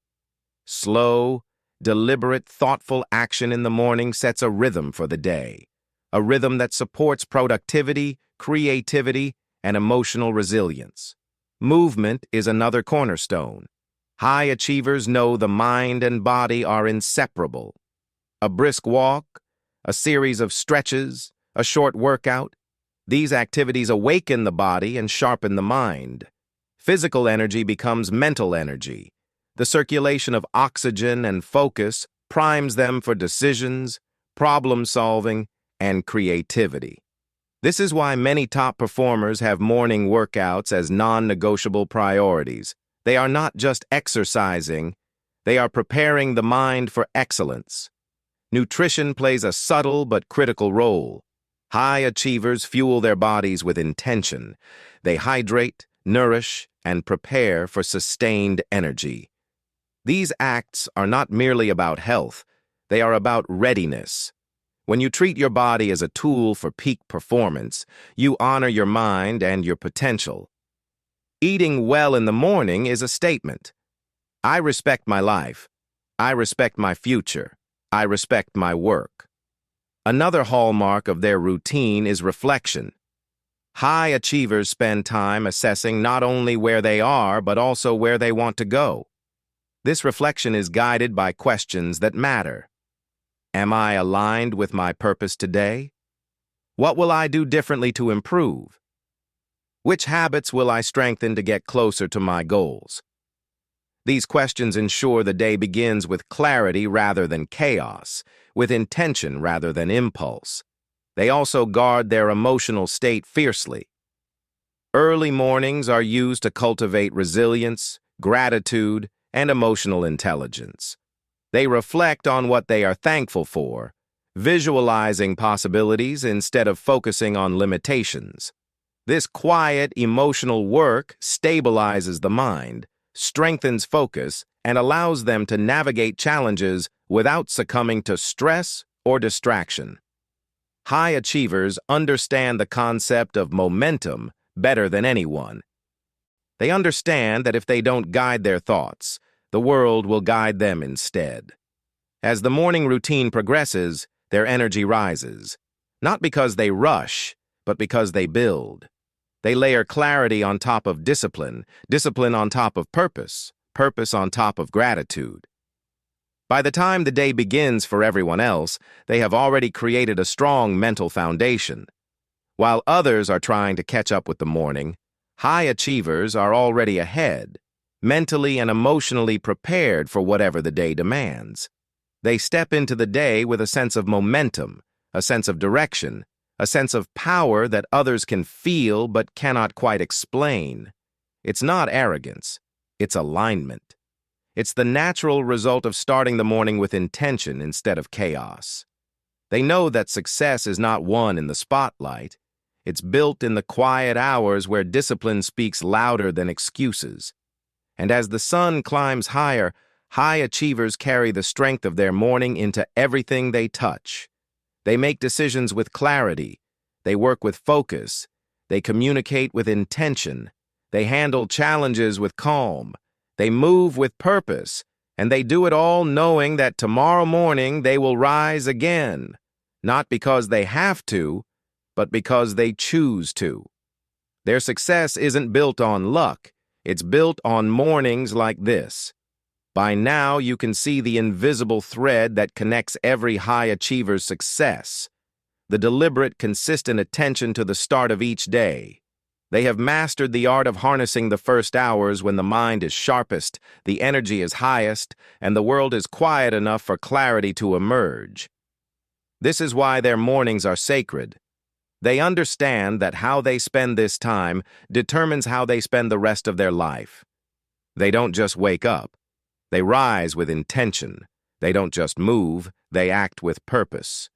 Slow, deliberate, thoughtful action in the morning sets a rhythm for the day, a rhythm that supports productivity, creativity, and emotional resilience. Movement is another cornerstone. High achievers know the mind and body are inseparable. A brisk walk, a series of stretches, a short workout, these activities awaken the body and sharpen the mind. Physical energy becomes mental energy. The circulation of oxygen and focus primes them for decisions, problem-solving, and creativity. This is why many top performers have morning workouts as non-negotiable priorities. They are not just exercising, they are preparing the mind for excellence. Nutrition plays a subtle but critical role. High achievers fuel their bodies with intention. They hydrate, nourish, and prepare for sustained energy. These acts are not merely about health, they are about readiness. When you treat your body as a tool for peak performance, you honor your mind and your potential. Eating well in the morning is a statement. I respect my life. I respect my future. I respect my work. Another hallmark of their routine is reflection. High achievers spend time assessing not only where they are, but also where they want to go. This reflection is guided by questions that matter. Am I aligned with my purpose today? What will I do differently to improve? Which habits will I strengthen to get closer to my goals? These questions ensure the day begins with clarity rather than chaos, with intention rather than impulse. They also guard their emotional state fiercely. Early mornings are used to cultivate resilience, gratitude, and emotional intelligence. They reflect on what they are thankful for, visualizing possibilities instead of focusing on limitations. This quiet, emotional work stabilizes the mind, strengthens focus, and allows them to navigate challenges without succumbing to stress or distraction. High achievers understand the concept of momentum better than anyone. They understand that if they don't guide their thoughts, the world will guide them instead. As the morning routine progresses, their energy rises, not because they rush, but because they build. They layer clarity on top of discipline, discipline on top of purpose, purpose on top of gratitude. By the time the day begins for everyone else, they have already created a strong mental foundation. While others are trying to catch up with the morning, high achievers are already ahead, mentally and emotionally prepared for whatever the day demands. They step into the day with a sense of momentum, a sense of direction, a sense of power that others can feel but cannot quite explain. It's not arrogance, it's alignment. It's the natural result of starting the morning with intention instead of chaos. They know that success is not won in the spotlight. It's built in the quiet hours where discipline speaks louder than excuses. And as the sun climbs higher, high achievers carry the strength of their morning into everything they touch. They make decisions with clarity. They work with focus. They communicate with intention. They handle challenges with calm. They move with purpose. And they do it all knowing that tomorrow morning they will rise again, not because they have to, but because they choose to. Their success isn't built on luck, it's built on mornings like this. By now, you can see the invisible thread that connects every high achiever's success. The deliberate, consistent attention to the start of each day. They have mastered the art of harnessing the first hours when the mind is sharpest, the energy is highest, and the world is quiet enough for clarity to emerge. This is why their mornings are sacred. They understand that how they spend this time determines how they spend the rest of their life. They don't just wake up. They rise with intention. They don't just move, they act with purpose.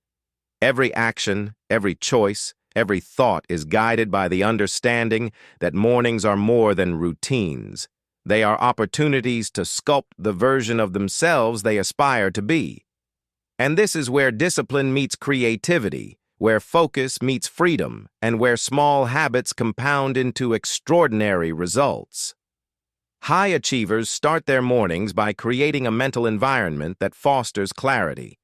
Every action, every choice, every thought is guided by the understanding that mornings are more than routines. They are opportunities to sculpt the version of themselves they aspire to be. And this is where discipline meets creativity, where focus meets freedom, and where small habits compound into extraordinary results. High achievers start their mornings by creating a mental environment that fosters clarity.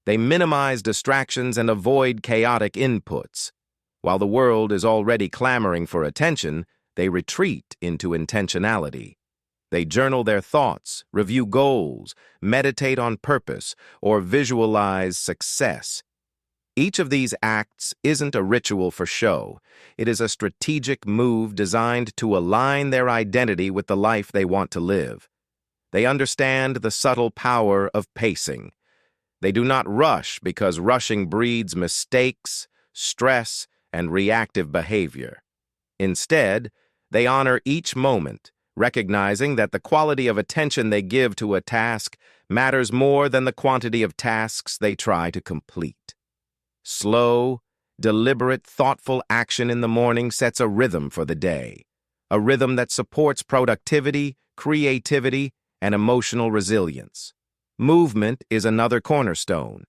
They minimize distractions and avoid chaotic inputs. While the world is already clamoring for attention, they retreat into intentionality. They journal their thoughts, review goals, meditate on purpose, or visualize success. Each of these acts isn't a ritual for show. It is a strategic move designed to align their identity with the life they want to live. They understand the subtle power of pacing. They do not rush because rushing breeds mistakes, stress, and reactive behavior. Instead, they honor each moment, recognizing that the quality of attention they give to a task matters more than the quantity of tasks they try to complete. Slow, deliberate, thoughtful action in the morning sets a rhythm for the day, a rhythm that supports productivity, creativity, and emotional resilience. Movement is another cornerstone.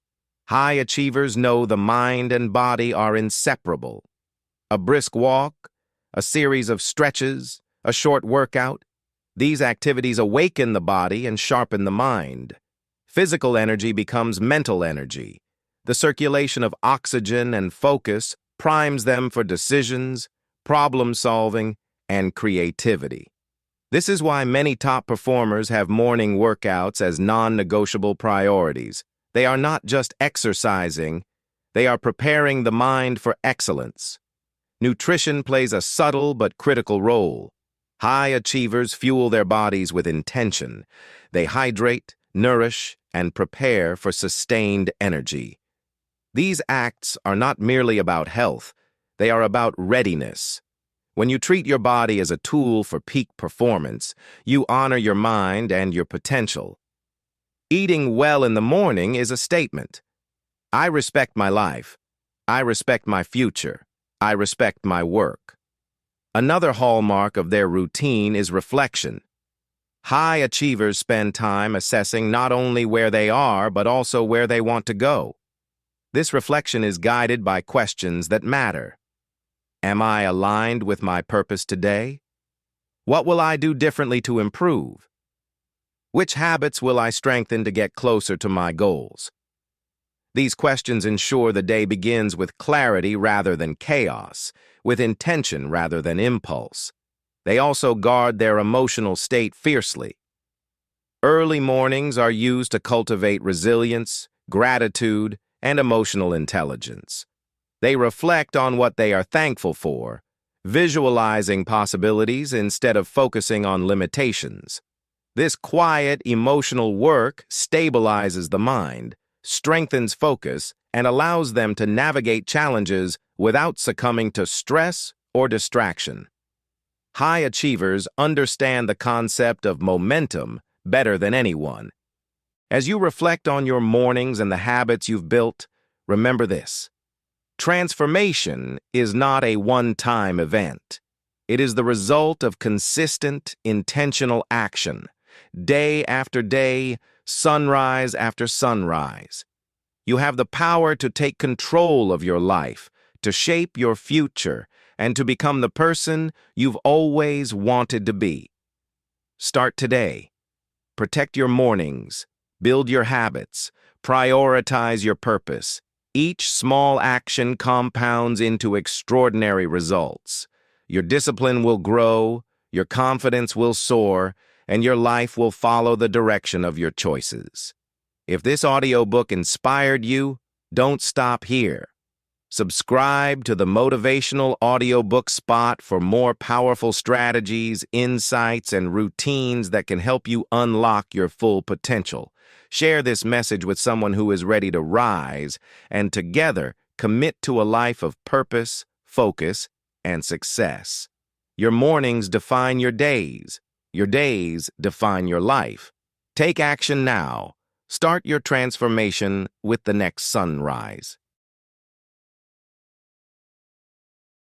High achievers know the mind and body are inseparable. A brisk walk, a series of stretches, a short workout, these activities awaken the body and sharpen the mind. Physical energy becomes mental energy. The circulation of oxygen and focus primes them for decisions, problem-solving, and creativity. This is why many top performers have morning workouts as non-negotiable priorities. They are not just exercising, they are preparing the mind for excellence. Nutrition plays a subtle but critical role. High achievers fuel their bodies with intention. They hydrate, nourish, and prepare for sustained energy. These acts are not merely about health, they are about readiness. When you treat your body as a tool for peak performance, you honor your mind and your potential. Eating well in the morning is a statement. I respect my life. I respect my future. I respect my work. Another hallmark of their routine is reflection. High achievers spend time assessing not only where they are, but also where they want to go. This reflection is guided by questions that matter. Am I aligned with my purpose today? What will I do differently to improve? Which habits will I strengthen to get closer to my goals? These questions ensure the day begins with clarity rather than chaos, with intention rather than impulse. They also guard their emotional state fiercely. Early mornings are used to cultivate resilience, gratitude, and emotional intelligence. They reflect on what they are thankful for, visualizing possibilities instead of focusing on limitations. This quiet, emotional work stabilizes the mind, strengthens focus, and allows them to navigate challenges without succumbing to stress or distraction. High achievers understand the concept of momentum better than anyone. As you reflect on your mornings and the habits you've built, remember this. Transformation is not a one-time event. It is the result of consistent, intentional action, day after day, sunrise after sunrise. You have the power to take control of your life, to shape your future, and to become the person you've always wanted to be. Start today. Protect your mornings. Build your habits. Prioritize your purpose. Each small action compounds into extraordinary results. Your discipline will grow, your confidence will soar, and your life will follow the direction of your choices. If this audiobook inspired you, don't stop here. Subscribe to the Motivational Audiobook Spot for more powerful strategies, insights, and routines that can help you unlock your full potential. Share this message with someone who is ready to rise, and together commit to a life of purpose, focus, and success. Your mornings define your days. Your days define your life. Take action now. Start your transformation with the next sunrise.